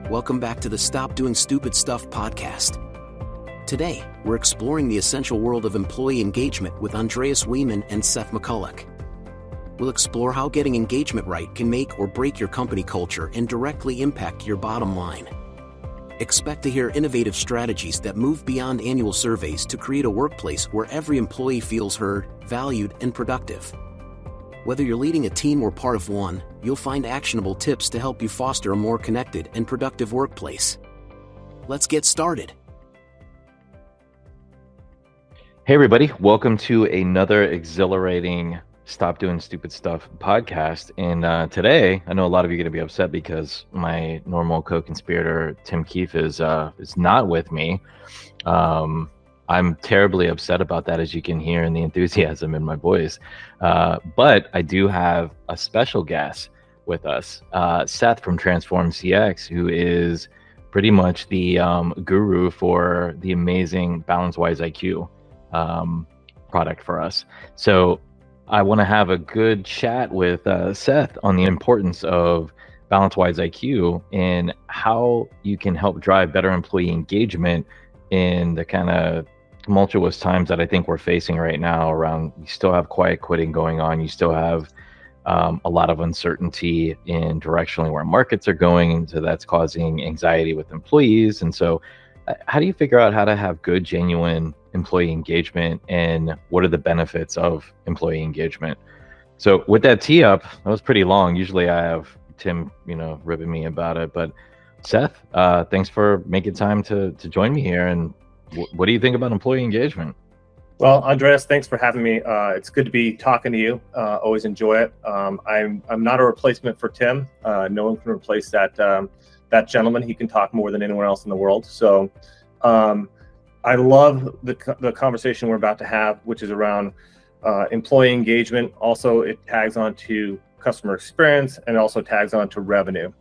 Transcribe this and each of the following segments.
Welcome back to the Stop Doing Stupid Stuff podcast. Today, we're exploring the essential world of employee engagement with Andreas Wieman and Seth McCulloch. We'll explore how getting engagement right can make or break your company culture and directly impact your bottom line. Expect to hear innovative strategies that move beyond annual surveys to create a workplace where every employee feels heard, valued, and productive. Whether you're leading a team or part of one, you'll find actionable tips to help you foster a more connected and productive workplace. Let's get started. Hey everybody, welcome to another exhilarating Stop Doing Stupid Stuff podcast. And today, I know a lot of you are going to be upset because my normal co-conspirator Tim Keefe is not with me. I'm terribly upset about that, as you can hear in the enthusiasm in my voice. But I do have a special guest with us, Seth from Transform CX, who is pretty much the guru for the amazing Balance-Wise IQ product for us. So I want to have a good chat with Seth on the importance of Balance-Wise IQ and how you can help drive better employee engagement in the kind of tumultuous times that I think we're facing right now around. You still have quiet quitting going on. You still have a lot of uncertainty in directionally where markets are going. And so that's causing anxiety with employees. And so how do you figure out how to have good, genuine employee engagement, and what are the benefits of employee engagement? So with that tee up, that was pretty long. Usually I have Tim, ribbing me about it, but Seth, thanks for making time to join me here. And what do you think about employee engagement? Well, Andreas, thanks for having me. It's good to be talking to you. Always enjoy it. I'm not a replacement for Tim. No one can replace that gentleman. He can talk more than anyone else in the world. So I love the conversation we're about to have, which is around employee engagement. Also, it tags on to customer experience and also tags on to revenue.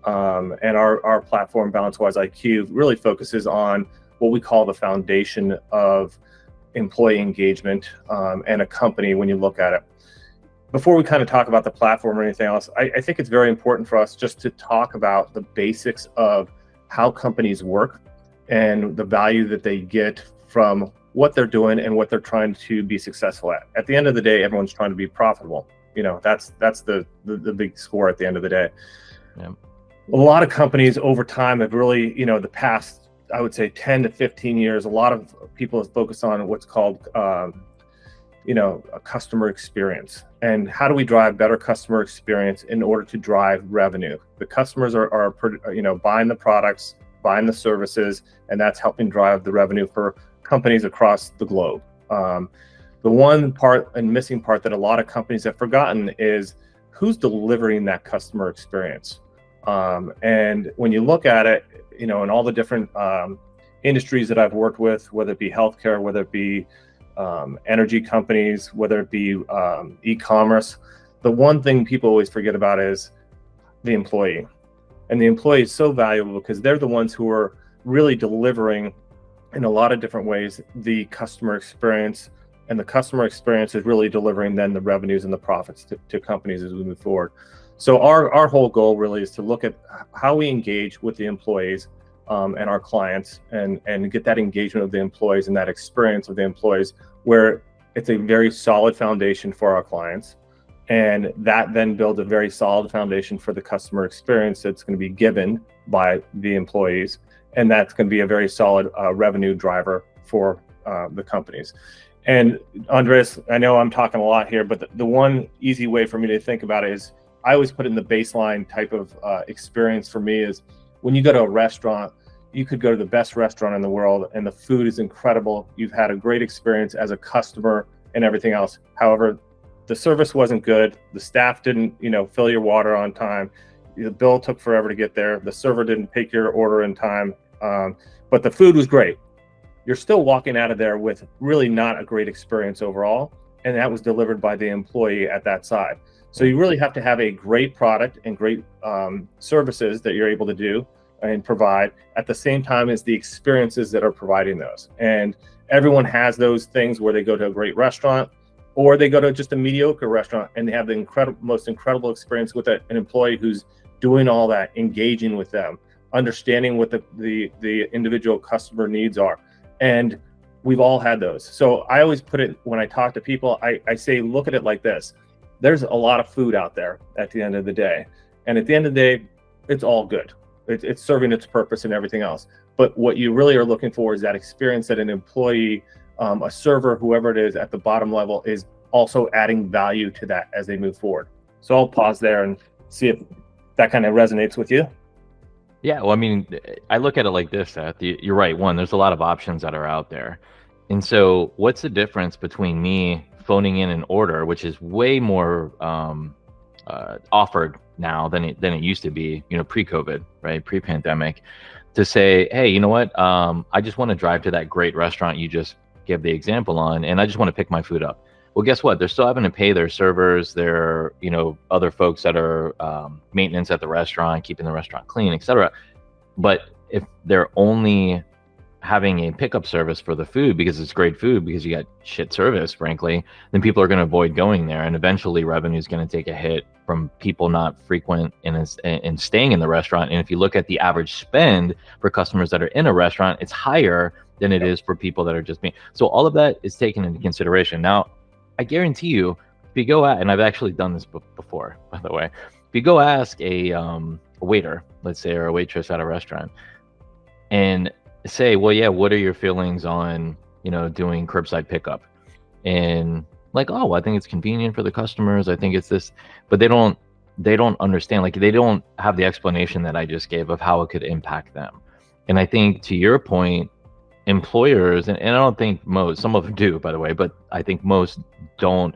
And our platform, Balance-Wise IQ, really focuses on what we call the foundation of employee engagement and a company when you look at it. Before we kind of talk about the platform or anything else, I think it's very important for us just to talk about the basics of how companies work and the value that they get from what they're doing and what they're trying to be successful at. At the end of the day, everyone's trying to be profitable. That's the big score at the end of the day. Yeah. A lot of companies over time have really, the past, I would say 10 to 15 years, a lot of people have focused on what's called, a customer experience. And how do we drive better customer experience in order to drive revenue? The customers are buying the products, buying the services, and that's helping drive the revenue for companies across the globe. The one part and missing part that a lot of companies have forgotten is who's delivering that customer experience. And when you look at it, in all the different industries that I've worked with, whether it be healthcare, whether it be energy companies, whether it be e-commerce, the one thing people always forget about is the employee. And the employee is so valuable because they're the ones who are really delivering in a lot of different ways the customer experience, and the customer experience is really delivering then the revenues and the profits to companies as we move forward. So our whole goal really is to look at how we engage with the employees and our clients and get that engagement of the employees and that experience of the employees where it's a very solid foundation for our clients. And that then builds a very solid foundation for the customer experience that's going to be given by the employees. And that's going to be a very solid revenue driver for the companies. And Andreas, I know I'm talking a lot here, but the one easy way for me to think about it is I always put it in the baseline type of experience for me is when you go to a restaurant, you could go to the best restaurant in the world and the food is incredible. You've had a great experience as a customer and everything else. However, the service wasn't good. The staff didn't, fill your water on time. The bill took forever to get there. The server didn't take your order in time. But the food was great. You're still walking out of there with really not a great experience overall. And that was delivered by the employee at that side. So you really have to have a great product and great services that you're able to do and provide at the same time as the experiences that are providing those. And everyone has those things where they go to a great restaurant or they go to just a mediocre restaurant and they have the most incredible experience with an employee who's doing all that, engaging with them, understanding what the individual customer needs are. And we've all had those. So I always put it, when I talk to people, I say, look at it like this. There's a lot of food out there at the end of the day. And at the end of the day, it's all good. It's serving its purpose and everything else. But what you really are looking for is that experience that an employee, a server, whoever it is at the bottom level, is also adding value to that as they move forward. So I'll pause there and see if that kind of resonates with you. Yeah, well, I mean, I look at it like this, Seth. You're right. One, there's a lot of options that are out there. And so what's the difference between me phoning in an order, which is way more offered now than it used to be, pre-COVID, right? Pre-pandemic, to say, hey, you know what? I just want to drive to that great restaurant you just gave the example on, and I just want to pick my food up. Well, guess what? They're still having to pay their servers, their, other folks that are maintenance at the restaurant, keeping the restaurant clean, etc. But if they're only having a pickup service for the food because it's great food, because you got shit service, frankly, then people are going to avoid going there, and eventually revenue is going to take a hit from people not frequent and staying in the restaurant. And if you look at the average spend for customers that are in a restaurant, it's higher than it is for people that are just being. So all of that is taken into consideration. Now, I guarantee you, if you go out, and I've actually done this before, by the way, if you go ask a waiter, let's say, or a waitress at a restaurant, and say, well, yeah, what are your feelings on, doing curbside pickup? And like, oh, I think it's convenient for the customers. I think it's this, but they don't understand, like, they don't have the explanation that I just gave of how it could impact them. And I think, to your point, employers, and I don't think most, some of them do, by the way, but I think most don't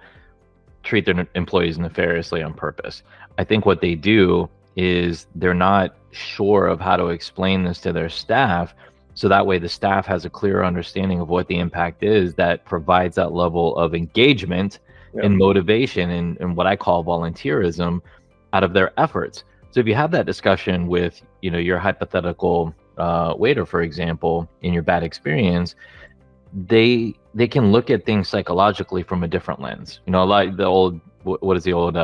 treat their employees nefariously on purpose. I think what they do is they're not sure of how to explain this to their staff, so that way the staff has a clearer understanding of what the impact is, that provides that level of engagement and motivation and what I call volunteerism out of their efforts. So if you have that discussion with, your hypothetical waiter, for example, in your bad experience, they can look at things psychologically from a different lens. Like the old, what is the old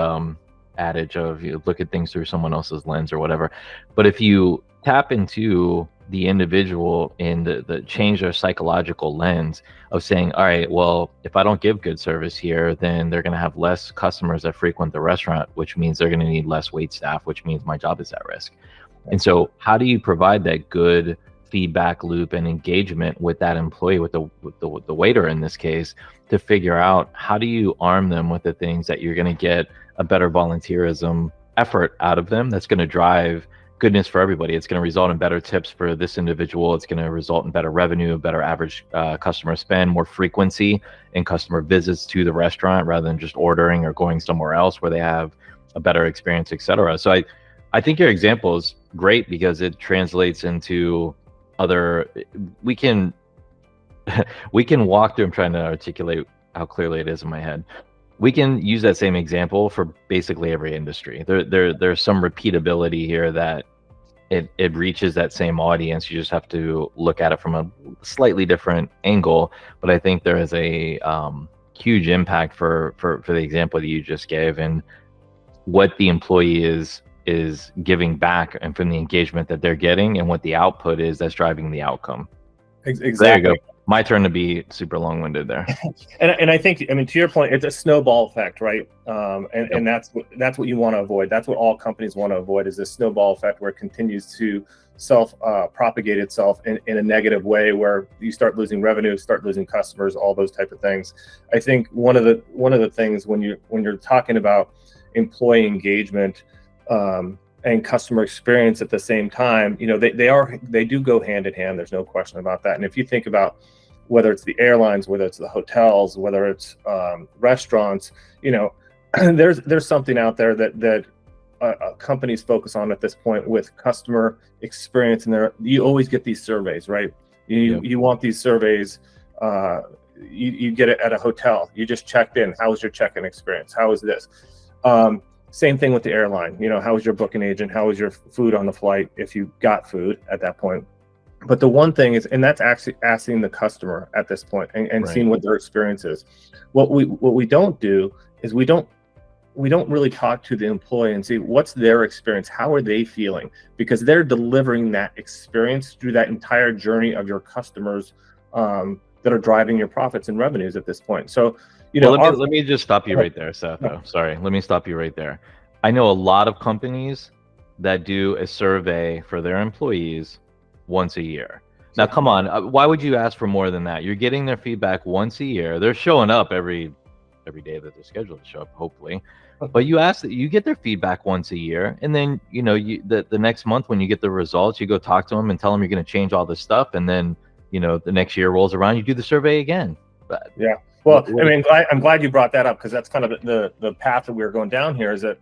adage of, you look at things through someone else's lens or whatever. But if you tap into the individual and the change their psychological lens of saying, all right, well, if I don't give good service here, then they're going to have less customers that frequent the restaurant, which means they're going to need less wait staff, which means my job is at risk. And so how do you provide that good feedback loop and engagement with that employee, with the waiter in this case, to figure out how do you arm them with the things that you're going to get a better volunteerism effort out of them that's going to drive goodness for everybody. It's going to result in better tips for this individual. It's going to result in better revenue, better average customer spend, more frequency in customer visits to the restaurant rather than just ordering or going somewhere else where they have a better experience, etc. So I think your example is great because it translates into other. We can walk through. I'm trying to articulate how clearly it is in my head. We can use that same example for basically every industry. There's some repeatability here that it reaches that same audience. You just have to look at it from a slightly different angle. But I think there is a huge impact for the example that you just gave, and what the employee is giving back, and from the engagement that they're getting, and what the output is that's driving the outcome. Exactly. There you go. My turn to be super long-winded there. and I think, to your point, it's a snowball effect, right? And that's what you want to avoid. That's what all companies want to avoid, is this snowball effect where it continues to propagate itself in a negative way, where you start losing revenue, start losing customers, all those type of things. I think one of the things when you're talking about employee engagement and customer experience at the same time, they do go hand in hand. There's no question about that. And if you think about whether it's the airlines, whether it's the hotels, whether it's restaurants, there's something out there that companies focus on at this point with customer experience. And you always get these surveys, right? You want these surveys. You get it at a hotel. You just checked in. How was your check-in experience? How was this? Same thing with the airline. How was your booking agent? How was your food on the flight, if you got food at that point? But the one thing is, and that's actually asking the customer at this point and right, seeing what their experience is. What we don't do is we don't we don't really talk to the employee and see what's their experience, how are they feeling, because they're delivering that experience through that entire journey of your customers that are driving your profits and revenues at this point. So, let me just stop you right there, Seth. Oh, sorry, let me stop you right there. I know a lot of companies that do a survey for their employees once a year. Now, come on, why would you ask for more than that? You're getting their feedback once a year. They're showing up every day that they're scheduled to show up, hopefully. But you get their feedback once a year, and then the next month when you get the results, you go talk to them and tell them you're going to change all this stuff, and then the next year rolls around, you do the survey again. But yeah, well, I mean, I'm glad you brought that up, because that's kind of the path that we're going down here. Is that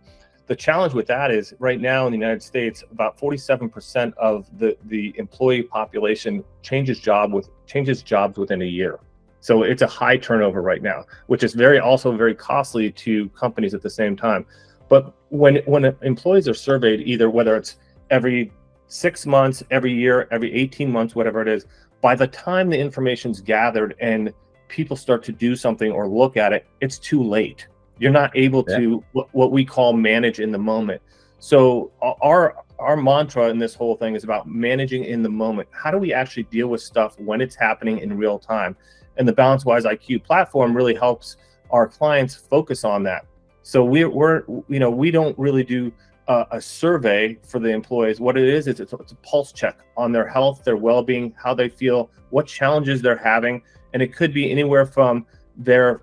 the challenge with that is right now in the United States, about 47% of the employee population changes jobs within a year. So it's a high turnover right now, which is also very costly to companies at the same time. But when employees are surveyed, either whether it's every 6 months, every year, every 18 months, whatever it is, by the time the information's gathered and people start to do something or look at it, it's too late. You're not able to what we call manage in the moment. So our mantra in this whole thing is about managing in the moment. How do we actually deal with stuff when it's happening in real time? And the BalanceWise IQ platform really helps our clients focus on that. So we don't really do a survey for the employees. What it is it's a pulse check on their health, their well-being, how they feel, what challenges they're having, and it could be anywhere from their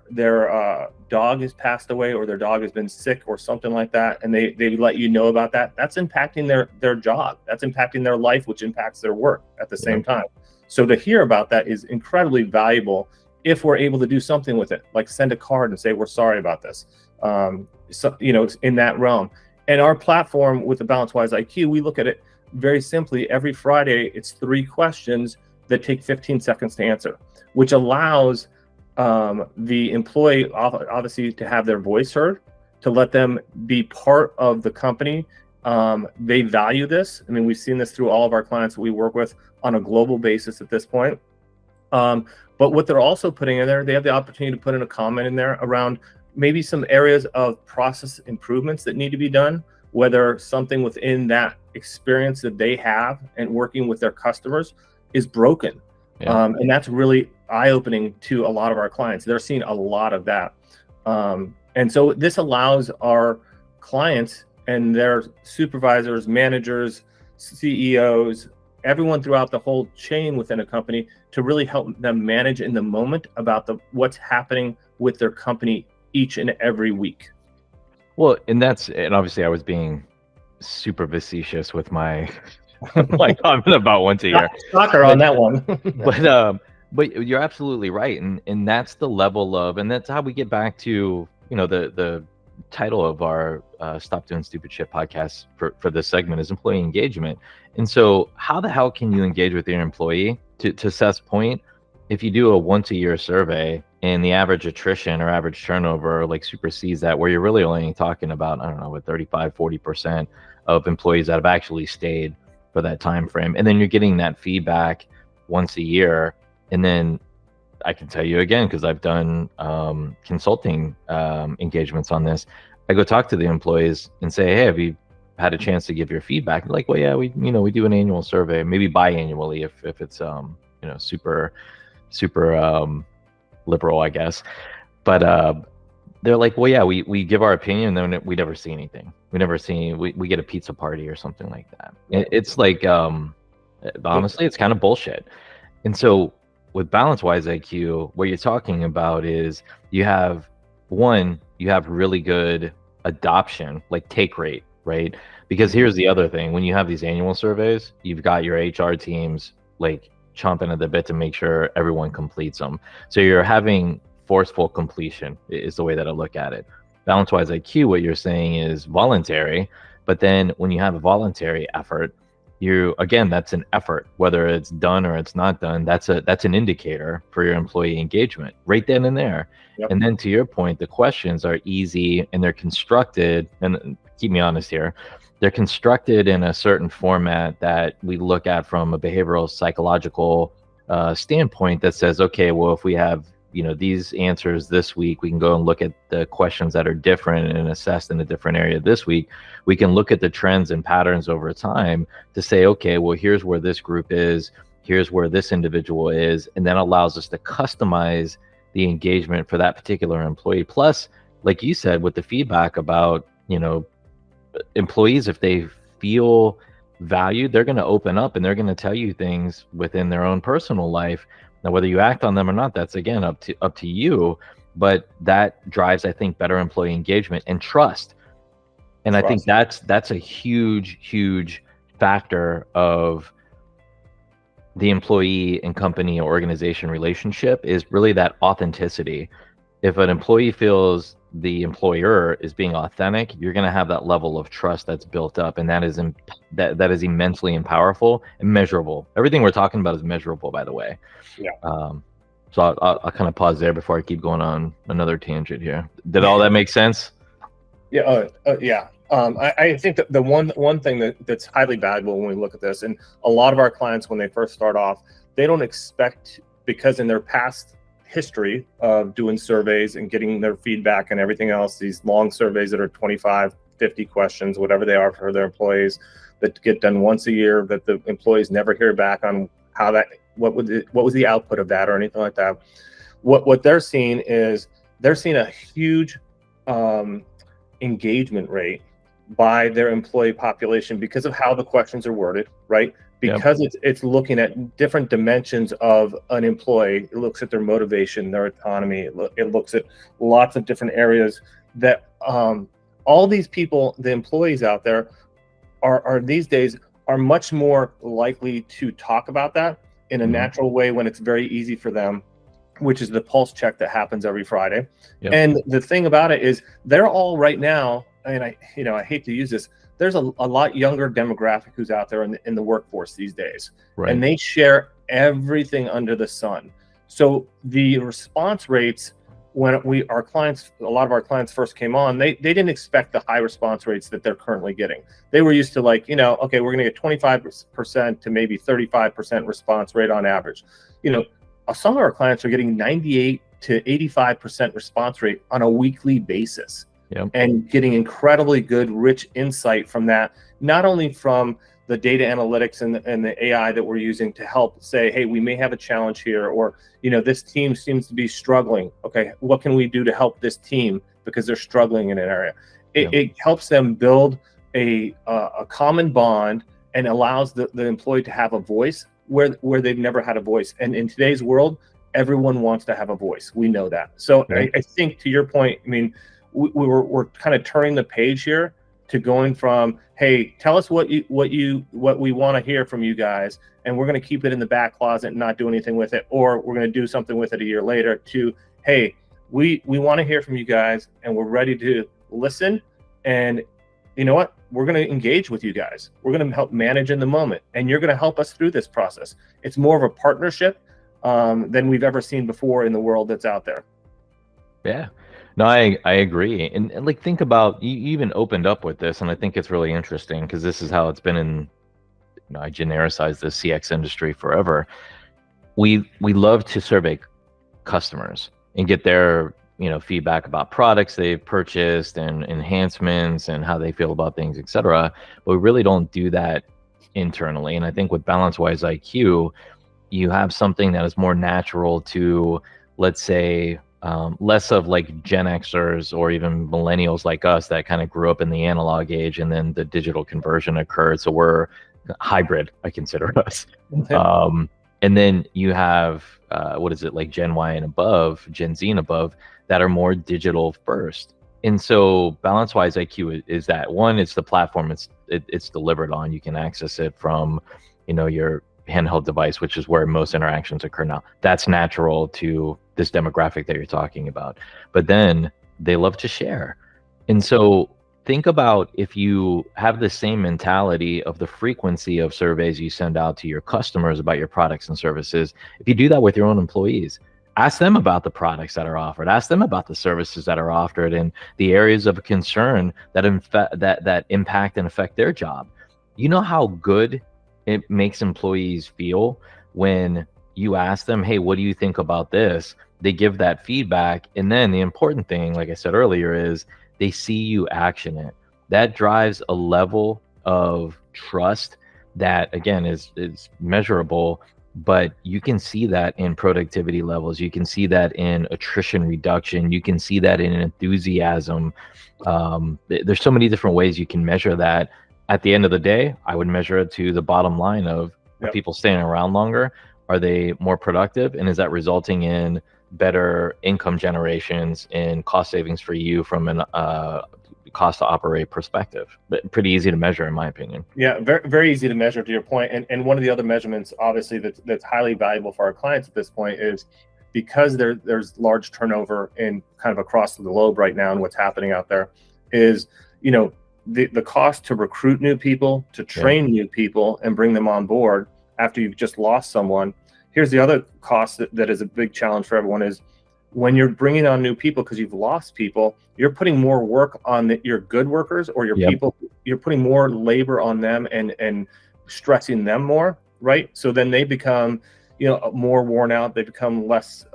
dog has passed away, or their dog has been sick, or something like that, and they let you know about that. That's impacting their job. That's impacting their life, which impacts their work at the same time. So to hear about that is incredibly valuable if we're able to do something with it, like send a card and say, we're sorry about this. In that realm. And our platform with the BalanceWise IQ, we look at it very simply. Every Friday, it's 3 questions that take 15 seconds to answer, which allows the employee obviously to have their voice heard, to let them be part of the company. They value this. I mean, we've seen this through all of our clients that we work with on a global basis at this point. But what they're also putting in there, they have the opportunity to put in a comment in there around maybe some areas of process improvements that need to be done, whether something within that experience that they have and working with their customers is broken. And that's really eye-opening to a lot of our clients. They're seeing a lot of that. And so this allows our clients and their supervisors, managers, CEOs, everyone throughout the whole chain within a company to really help them manage in the moment about what's happening with their company each and every week. Well, and obviously I was being super facetious with my my comment about once a year. Soccer on that one. But you're absolutely right, and that's the level of, and that's how we get back to the title of our Stop Doing Stupid Shit podcast for this segment is employee engagement. And so how the hell can you engage with your employee? To Seth's point, if you do a once a year survey and the average attrition or average turnover like supersedes that, where you're really only talking about, I don't know, 35-40% of employees that have actually stayed for that time frame, and then you're getting that feedback once a year. And then I can tell you again, because I've done consulting engagements on this, I go talk to the employees and say, hey, have you had a chance to give your feedback? Like, well, yeah, we do an annual survey, maybe biannually if it's super liberal, I guess. But they're like, well, yeah, we give our opinion, and then we never see anything. We get a pizza party or something like that. It's like, honestly, it's kind of bullshit. And so with BalanceWise IQ, what you're talking about is you have really good adoption, like take rate, right? Because here's the other thing: when you have these annual surveys, you've got your HR teams like chomping at the bit to make sure everyone completes them. So you're having forceful completion is the way that I look at it. BalanceWise IQ, what you're saying is voluntary, but then when you have a voluntary effort, that's an effort, whether it's done or it's not done. That's an indicator for your employee engagement right then and there. Yep. And then to your point, the questions are easy and they're constructed, and keep me honest here, they're constructed in a certain format that we look at from a behavioral psychological standpoint that says, okay, well, if we have these answers this week, we can go and look at the questions that are different and assessed in a different area this week. We can look at the trends and patterns over time to say, okay, well, here's where this group is, here's where this individual is, and then allows us to customize the engagement for that particular employee. Plus, like you said, with the feedback about, employees, if they feel valued, they're going to open up and they're going to tell you things within their own personal life. Now, whether you act on them or not, that's again up to you. But that drives, I think, better employee engagement and trust. And I think that's a huge factor of the employee and company or organization relationship, is really that authenticity. If an employee feels the employer is being authentic, you're going to have that level of trust that's built up, and that is immensely and powerful and measurable. Everything we're talking about is measurable, by the way. Yeah. So I'll kind of pause there before I keep going on another tangent here. Did all that make sense? Yeah. Yeah. I think that the one thing that's highly valuable when we look at this, and a lot of our clients, when they first start off, they don't expect, because in their past history of doing surveys and getting their feedback and everything else, these long surveys that are 25, 50 questions, whatever they are, for their employees, that get done once a year, that the employees never hear back on what was the output of that or anything like that. What they're seeing is a huge engagement rate by their employee population because of how the questions are worded, right? Because it's looking at different dimensions of an employee. It looks at their motivation, their autonomy. It looks at lots of different areas that all these people, the employees out there, are these days are much more likely to talk about that in a natural way when it's very easy for them, which is the pulse check that happens every Friday. And the thing about it is, they're all right now, and I hate to use this, there's a lot younger demographic who's out there in the workforce these days, and they share everything under the sun. So the response rates, when a lot of our clients first came on, they didn't expect the high response rates that they're currently getting. They were used to, like, okay, we're going to get 25% to maybe 35% response rate on average. Some of our clients are getting 98 to 85% response rate on a weekly basis. And getting incredibly good, rich insight from that, not only from the data analytics and the AI that we're using to help say, hey, we may have a challenge here, or, this team seems to be struggling. Okay, what can we do to help this team because they're struggling in an area? It helps them build a common bond and allows the employee to have a voice where they've never had a voice. And in today's world, everyone wants to have a voice. We know that. So I think, to your point, I mean, we're kind of turning the page here to going from, hey, tell us what we want to hear from you guys, and we're going to keep it in the back closet and not do anything with it, or we're going to do something with it a year later, to, hey, we want to hear from you guys, and we're ready to listen, and you know what, we're going to engage with you guys. We're going to help manage in the moment, and you're going to help us through this process. It's more of a partnership than we've ever seen before in the world that's out there. Yeah. No, I agree. And like, think about, you even opened up with this, and I think it's really interesting because this is how it's been in, I genericized the CX industry forever. We love to survey customers and get their, feedback about products they've purchased and enhancements and how they feel about things, etc. But we really don't do that internally. And I think with BalanceWise IQ, you have something that is more natural to, let's say, less of like Gen Xers or even millennials like us that kind of grew up in the analog age and then the digital conversion occurred. So we're hybrid, I consider us. And then you have, like Gen Y and above, Gen Z and above, that are more digital first. And so BalanceWise IQ is that one. It's the platform it's delivered on. You can access it from, your handheld device, which is where most interactions occur now. That's natural to this demographic that you're talking about. But then they love to share. And so think about, if you have the same mentality of the frequency of surveys you send out to your customers about your products and services, if you do that with your own employees, ask them about the products that are offered, ask them about the services that are offered and the areas of concern that impact and affect their job. You know how good it makes employees feel when you ask them, hey, what do you think about this? they give that feedback, and then the important thing, like I said earlier, is they see you action it. That drives a level of trust that, again, is measurable, but you can see that in productivity levels. You can see that in attrition reduction. You can see that in enthusiasm. There's so many different ways you can measure that. At the end of the day, I would measure it to the bottom line of, are people staying around longer? Are they more productive? And is that resulting in better income generations and cost savings for you from an cost to operate perspective? But pretty easy to measure, in my opinion. Yeah, very, very easy to measure, to your point. And one of the other measurements, obviously, that's highly valuable for our clients at this point is, because there's large turnover in kind of across the globe right now, and what's happening out there is, the cost to recruit new people, to train new people and bring them on board after you've just lost someone. Here's the other cost that is a big challenge for everyone is, when you're bringing on new people because you've lost people, you're putting more work on your good workers or your people. You're putting more labor on them and stressing them more, right? So then they become, more worn out. They become less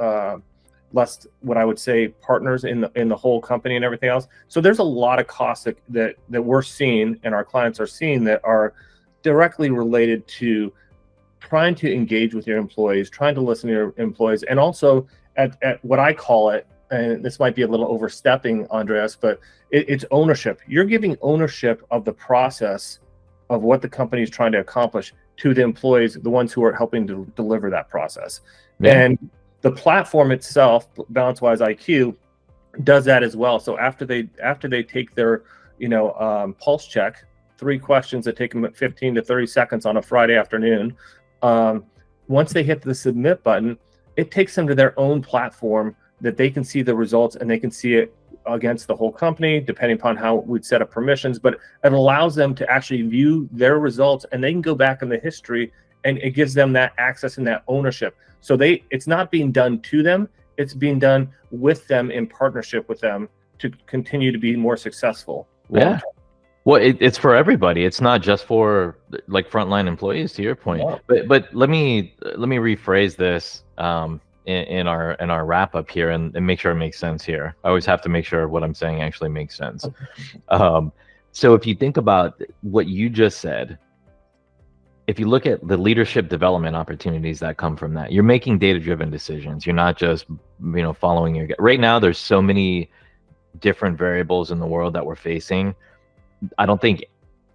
what I would say partners in the whole company and everything else. So there's a lot of costs that we're seeing and our clients are seeing that are directly related to trying to engage with your employees, trying to listen to your employees, and also at what I call it, and this might be a little overstepping, Andreas, but it's ownership. You're giving ownership of the process of what the company is trying to accomplish to the employees, the ones who are helping to deliver that process. And the platform itself, BalanceWise IQ, does that as well. So after they take their pulse check, 3 questions that take them 15 to 30 seconds on a Friday afternoon, once they hit the submit button, it takes them to their own platform that they can see the results, and they can see it against the whole company, depending upon how we'd set up permissions. But it allows them to actually view their results, and they can go back in the history, and it gives them that access and that ownership. So it's not being done to them, it's being done with them, in partnership with them, to continue to be more successful. Yeah. Well, it's for everybody. It's not just for like frontline employees, to your point. No. But let me rephrase this in our wrap up here and make sure it makes sense here. I always have to make sure what I'm saying actually makes sense. So if you think about what you just said, if you look at the leadership development opportunities that come from that, you're making data-driven decisions. You're not just following your gut. Right now, there's so many different variables in the world that we're facing. I don't think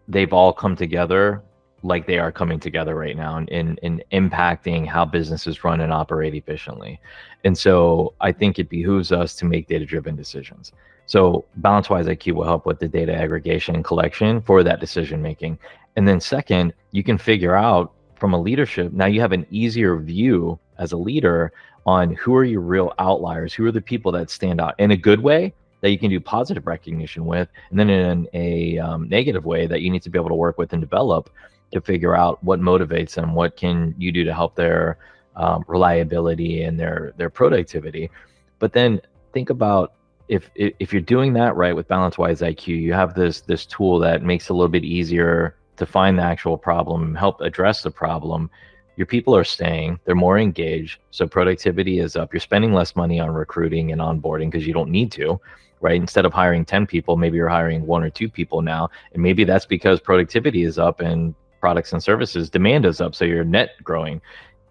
they've all come together like they are coming together right now in impacting how businesses run and operate efficiently. And so I think it behooves us to make data-driven decisions. So BalanceWise IQ will help with the data aggregation and collection for that decision making. And then second, you can figure out from a leadership, now you have an easier view as a leader on who are your real outliers, who are the people that stand out in a good way, that you can do positive recognition with, and then in a negative way that you need to be able to work with and develop to figure out what motivates them, what can you do to help their reliability and their productivity. But then think about if you're doing that right with BalanceWise IQ, you have this tool that makes it a little bit easier to find the actual problem, help address the problem. Your people are staying, they're more engaged, so productivity is up. You're spending less money on recruiting and onboarding because you don't need to. Right? Instead of hiring 10 people, maybe you're hiring 1 or 2 people now. And maybe that's because productivity is up and products and services demand is up. So you're net growing.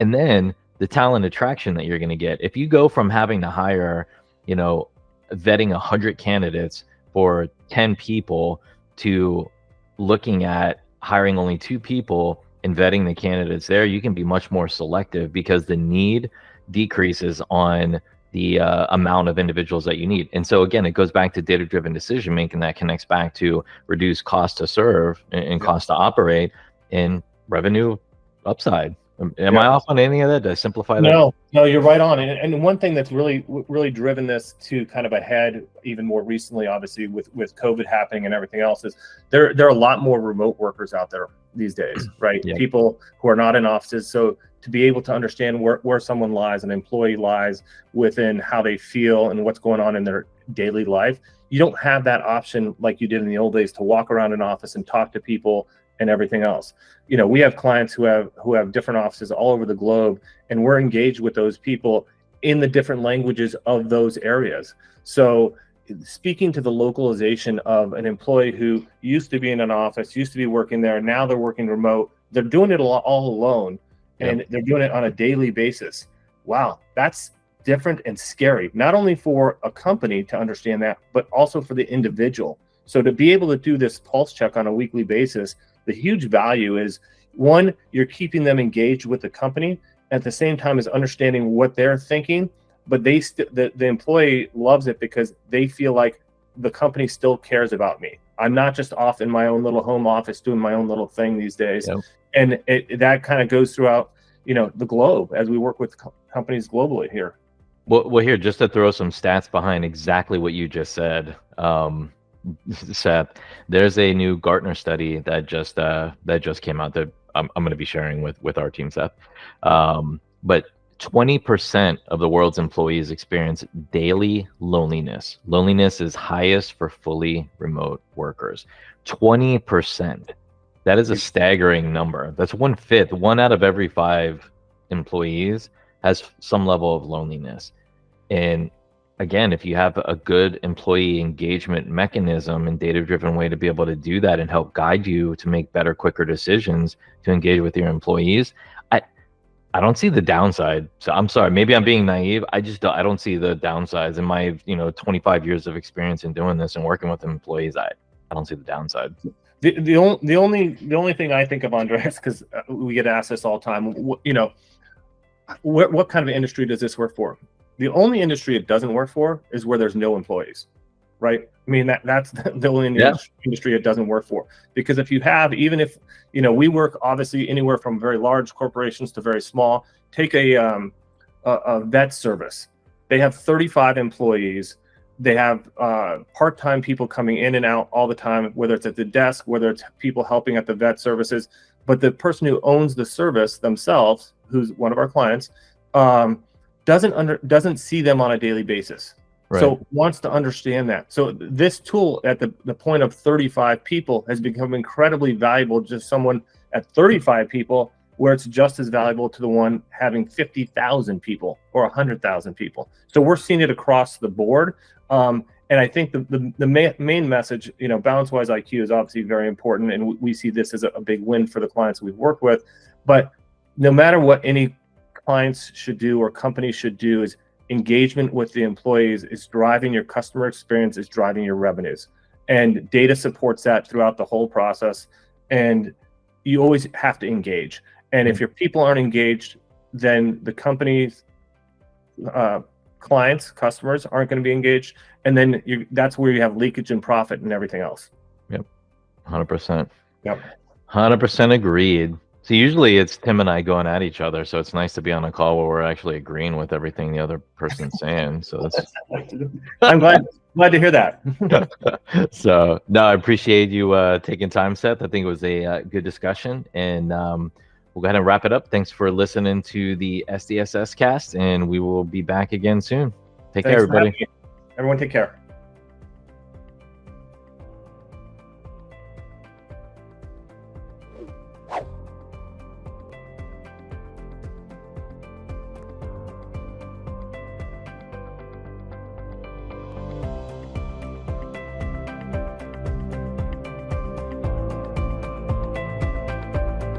And then the talent attraction that you're going to get, if you go from having to hire, vetting 100 candidates for 10 people to looking at hiring only 2 people and vetting the candidates there, you can be much more selective because the need decreases on the amount of individuals that you need. And so again, it goes back to data-driven decision making that connects back to reduce cost to serve and cost to operate and revenue upside. Am I off on any of that? Did I simplify that? No, you're right on. And one thing that's really driven this to kind of ahead, even more recently, obviously with COVID happening and everything else, is there are a lot more remote workers out there these days, right? Yep. People who are not in offices. So to be able to understand where someone lies, an employee lies within how they feel and what's going on in their daily life, you don't have that option like you did in the old days to walk around an office and talk to people and everything else. We have clients who have different offices all over the globe, and we're engaged with those people in the different languages of those areas. So speaking to the localization of an employee who used to be in an office, used to be working there, now they're working remote, they're doing it all alone, and they're doing it on a daily basis. Wow, that's different and scary, not only for a company to understand that, but also for the individual. So to be able to do this pulse check on a weekly basis, the huge value is, one, you're keeping them engaged with the company, at the same time as understanding what they're thinking, but the employee loves it because they feel like the company still cares about me. I'm not just off in my own little home office doing my own little thing these days. And that kind of goes throughout, the globe as we work with companies globally here. Well, here, just to throw some stats behind exactly what you just said, Seth, there's a new Gartner study that just came out that I'm going to be sharing with our team, Seth. But 20% of the world's employees experience daily loneliness. Loneliness is highest for fully remote workers. 20%. That is a staggering number. That's 1/5. 1 out of every 5 employees has some level of loneliness. And again, if you have a good employee engagement mechanism and data-driven way to be able to do that and help guide you to make better, quicker decisions to engage with your employees, I don't see the downside. So I'm sorry, maybe I'm being naive. I don't see the downsides in my 25 years of experience in doing this and working with employees. I don't see the downside. The only thing I think of, Andreas, because we get asked this all the time, what kind of industry does this work for? The only industry it doesn't work for is where there's no employees, right? I mean, that's the only industry it doesn't work for. Because if you have, even if, we work obviously anywhere from very large corporations to very small. Take a vet service. They have 35 employees. They have part-time people coming in and out all the time, whether it's at the desk, whether it's people helping at the vet services. But the person who owns the service themselves, who's one of our clients, doesn't see them on a daily basis. Right. So wants to understand that. So this tool at the point of 35 people has become incredibly valuable. Just someone at 35 people, where it's just as valuable to the one having 50,000 people or 100,000 people. So we're seeing it across the board. And I think the main message, balance-wise IQ is obviously very important, and we see this as a big win for the clients we've worked with. But no matter what any clients should do or companies should do, is engagement with the employees is driving your customer experience, is driving your revenues. And data supports that throughout the whole process. And you always have to engage. And if your people aren't engaged, then the company's clients, customers aren't going to be engaged. And then that's where you have leakage in profit and everything else. Yep. 100%. Yep. 100% agreed. So usually it's Tim and I going at each other. So it's nice to be on a call where we're actually agreeing with everything the other person's saying. So that's I'm glad to hear that. So no, I appreciate you taking time, Seth. I think it was a good discussion, and we'll go ahead and wrap it up. Thanks for listening to the SDSS cast, and we will be back again soon. Take care, everybody. Everyone take care.